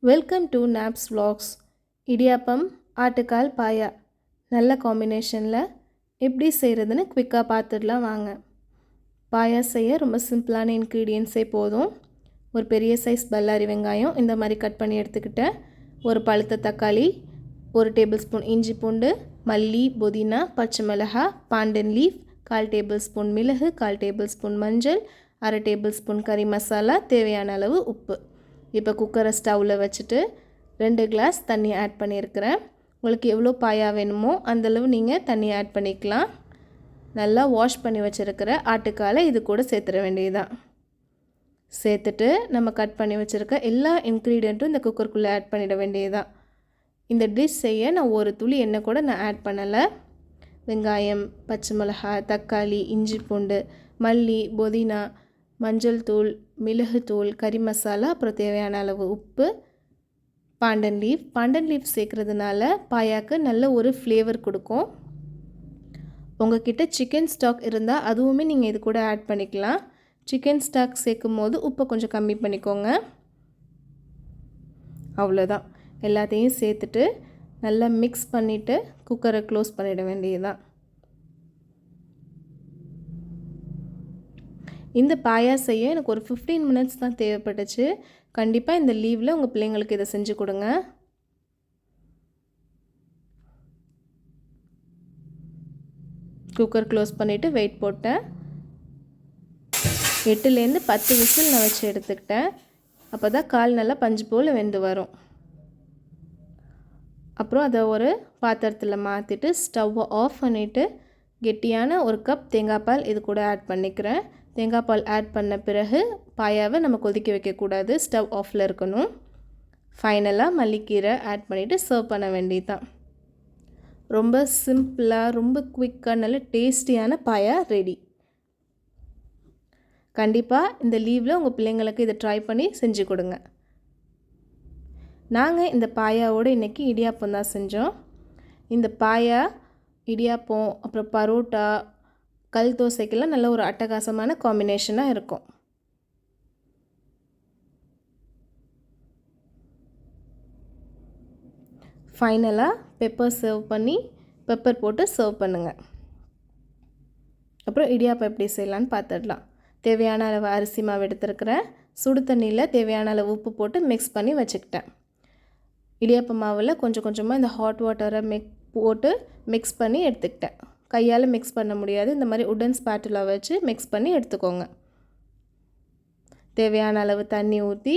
Welcome to knobs vlogs. Idiyappam ஆட்டுக்கால் பாயா நல்ல காம்பினேஷனில் எப்படி செய்கிறதுன்னு குவிக்காக பார்த்துடலாம் வாங்க. பாயா செய்ய ரொம்ப சிம்பிளான இன்க்ரீடியன்ஸே போதும். ஒரு பெரிய சைஸ் பல்லாரி வெங்காயம் இந்த மாதிரி கட் பண்ணி எடுத்துக்கிட்டேன். ஒரு பழுத்த தக்காளி, 1 டேபிள் ஸ்பூன் இஞ்சி பூண்டு, மல்லி, புதினா, பச்சை மிளகாய், பாண்டன் லீஃப், 1/4 டேபிள் ஸ்பூன் மிளகு, 1/4 டேபிள் ஸ்பூன் மஞ்சள், 1/2 டேபிள் ஸ்பூன் கறி மசாலா, தேவையான அளவு உப்பு. இப்போ குக்கரை ஸ்டவ்வில் வச்சுட்டு 2 கிளாஸ் தண்ணி ஆட் பண்ணியிருக்கிறேன். உங்களுக்கு எவ்வளோ பாயா வேணுமோ அந்தளவு நீங்கள் தண்ணி ஆட் பண்ணிக்கலாம். நல்லா வாஷ் பண்ணி வச்சுருக்கிற ஆட்டுக்காலை இது கூட சேர்த்துட வேண்டியதுதான். சேர்த்துட்டு நம்ம கட் பண்ணி வச்சுருக்க எல்லா இன்க்ரீடியண்ட்டும் இந்த குக்கருக்குள்ளே ஆட் பண்ணிட வேண்டியதுதான். இந்த டிஷ் செய்ய நான் ஒரு துளி எண்ணெய் கூட நான் ஆட் பண்ணலை. வெங்காயம், பச்சை மிளகாய், தக்காளி, இஞ்சி பூண்டு, மல்லி, புதினா, மஞ்சள் தூள், மிளகுத்தூள், கறி மசாலா, அப்புறம் தேவையான அளவு உப்பு, பாண்டன் லீஃப் சேர்க்குறதுனால பாயாக்கு நல்ல ஒரு ஃப்ளேவர் கொடுக்கும். உங்கள்கிட்ட சிக்கன் ஸ்டாக் இருந்தால் அதுவுமே நீங்கள் இது கூட ஆட் பண்ணிக்கலாம். சிக்கன் ஸ்டாக் சேர்க்கும் போது உப்பை கொஞ்சம் கம்மி பண்ணிக்கோங்க. அவ்வளோதான். எல்லாத்தையும் சேர்த்துட்டு நல்லா மிக்ஸ் பண்ணிவிட்டு குக்கரை க்ளோஸ் பண்ணிட வேண்டியதுதான். இந்த பாயா செய்ய எனக்கு ஒரு 15 மினிட்ஸ் தான் தேவைப்பட்டுச்சு. கண்டிப்பாக இந்த லீவில் உங்கள் பிள்ளைங்களுக்கு இதை செஞ்சு கொடுங்க. குக்கர் க்ளோஸ் பண்ணிவிட்டு வெயிட் போட்டேன். 8லேருந்து 10 விசில் நான் வச்சு எடுத்துக்கிட்டேன். அப்போ தான் கால் நல்லா பஞ்சு போல் வெந்து வரும். அப்புறம் அதை ஒரு பாத்திரத்தில் மாற்றிட்டு ஸ்டவ்வை ஆஃப் பண்ணிவிட்டு கெட்டியான 1 கப் தேங்காய் பால் இது கூட ஆட் பண்ணிக்கிறேன். தேங்காய் பால் ஆட் பண்ண பிறகு பாயாவை நம்ம கொதிக்க வைக்கக்கூடாது, ஸ்டவ் ஆஃபில் இருக்கணும். ஃபைனலாக மல்லிக்கீரை ஆட் பண்ணிவிட்டு சர்வ் பண்ண வேண்டியதுதான். ரொம்ப சிம்பிளாக, ரொம்ப குவிக்காக, நல்ல டேஸ்டியான பாயா ரெடி. கண்டிப்பாக இந்த லீவில் உங்கள் பிள்ளைங்களுக்கு இதை ட்ரை பண்ணி செஞ்சு கொடுங்க. நாங்கள் இந்த பாயாவோடு இன்றைக்கி இடியாப்பம் தான் செஞ்சோம். இந்த பாயா, இடியாப்பம், அப்புறம் பரோட்டா, கல் தோசைக்கெல்லாம் நல்ல ஒரு அட்டகாசமான காம்பினேஷனாக இருக்கும். ஃபைனலாக பெப்பர் போட்டு சர்வ் பண்ணுங்கள். அப்புறம் இடியாப்பம் எப்படி செய்யலான்னு பார்த்துடலாம். தேவையான அளவு அரிசி மாவு எடுத்துருக்கிறேன். சுடு தண்ணியில் தேவையான அளவு உப்பு போட்டு மிக்ஸ் பண்ணி வச்சுக்கிட்டேன். இடியாப்ப மாவில் கொஞ்சம் கொஞ்சமாக இந்த ஹாட் வாட்டரை போட்டு மிக்ஸ் பண்ணி எடுத்துக்கிட்டேன். கையால் மிக்ஸ் பண்ண முடியாது, இந்த மாதிரி உடன் ஸ்பாட்டுலா வச்சு மிக்ஸ் பண்ணி எடுத்துக்கோங்க. தேவையான அளவு தண்ணி ஊற்றி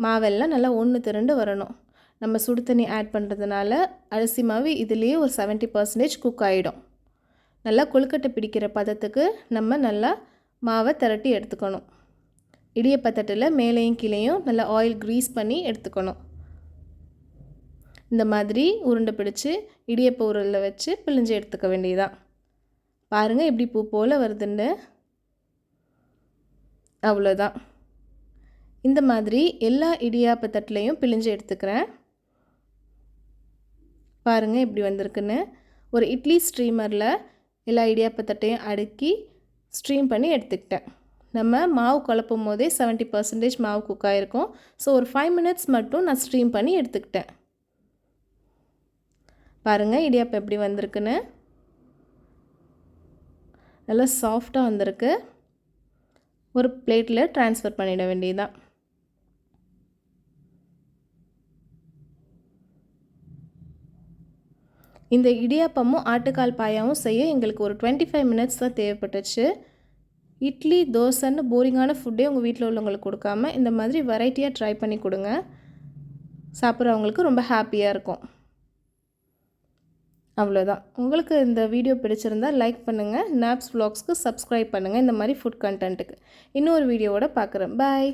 மாவெல்லாம் நல்லா ஒன்று திரண்டு வரணும். நம்ம சுடு தண்ணி ஆட் பண்ணுறதுனால அரிசி மாவு இதுலேயே ஒரு 70% குக் ஆகிடும். நல்லா கொழுக்கட்டை பிடிக்கிற பதத்துக்கு நம்ம நல்லா மாவை திரட்டி எடுத்துக்கணும். இடியப்பத்தட்டில் மேலேயும் கீழேயும் நல்லா ஆயில் க்ரீஸ் பண்ணி எடுத்துக்கணும். இந்த மாதிரி உருண்டை பிடிச்சி இடியப்ப உருளில் வச்சு பிழிஞ்சு எடுத்துக்க வேண்டியதுதான். பாருங்கள் எப்படி பூ போல் வருதுன்னு. அவ்வளோதான். இந்த மாதிரி எல்லா இடியாப்ப தட்டுலையும் பிழிஞ்சு எடுத்துக்கிறேன். பாருங்கள் எப்படி வந்திருக்குன்னு. ஒரு இட்லி ஸ்ட்ரீமரில் எல்லா இடியாப்பத்தட்டையும் அடுக்கி ஸ்ட்ரீம் பண்ணி எடுத்துக்கிட்டேன். நம்ம மாவு குழப்பும் போதே 70% மாவு குக் ஆகிருக்கும். ஸோ ஒரு 5 மினிட்ஸ் மட்டும் நான் ஸ்ட்ரீம் பண்ணி எடுத்துக்கிட்டேன். பாருங்கள் இடியாப்பம் எப்படி வந்திருக்குன்னு. நல்லா சாஃப்டாக வந்திருக்கு. ஒரு பிளேட்டில் ட்ரான்ஸ்ஃபர் பண்ணிட வேண்டியதுதான். இந்த இடியாப்பமும் ஆட்டுக்கால் பாயாவும் செய்ய எங்களுக்கு ஒரு 25 மினிட்ஸ் தான் தேவைப்பட்டுச்சு. இட்லி, தோசைன்னு போரிங்கான ஃபுட்டே உங்கள் வீட்டில் உள்ளவங்களுக்கு கொடுக்காம இந்த மாதிரி வெரைட்டியாக ட்ரை பண்ணி கொடுங்க. சாப்பிட்றவங்களுக்கு ரொம்ப ஹாப்பியாக இருக்கும். அவ்வளோதான். உங்களுக்கு இந்த வீடியோ பிடிச்சிருந்தால் லைக் பண்ணுங்கள். நாப்ஸ் vlogsக்கு சப்ஸ்கிரைப் பண்ணுங்கள். இந்த மாதிரி ஃபுட் கண்டென்ட்டுக்கு இன்னொரு வீடியோவோட பார்க்குறேன். பாய்.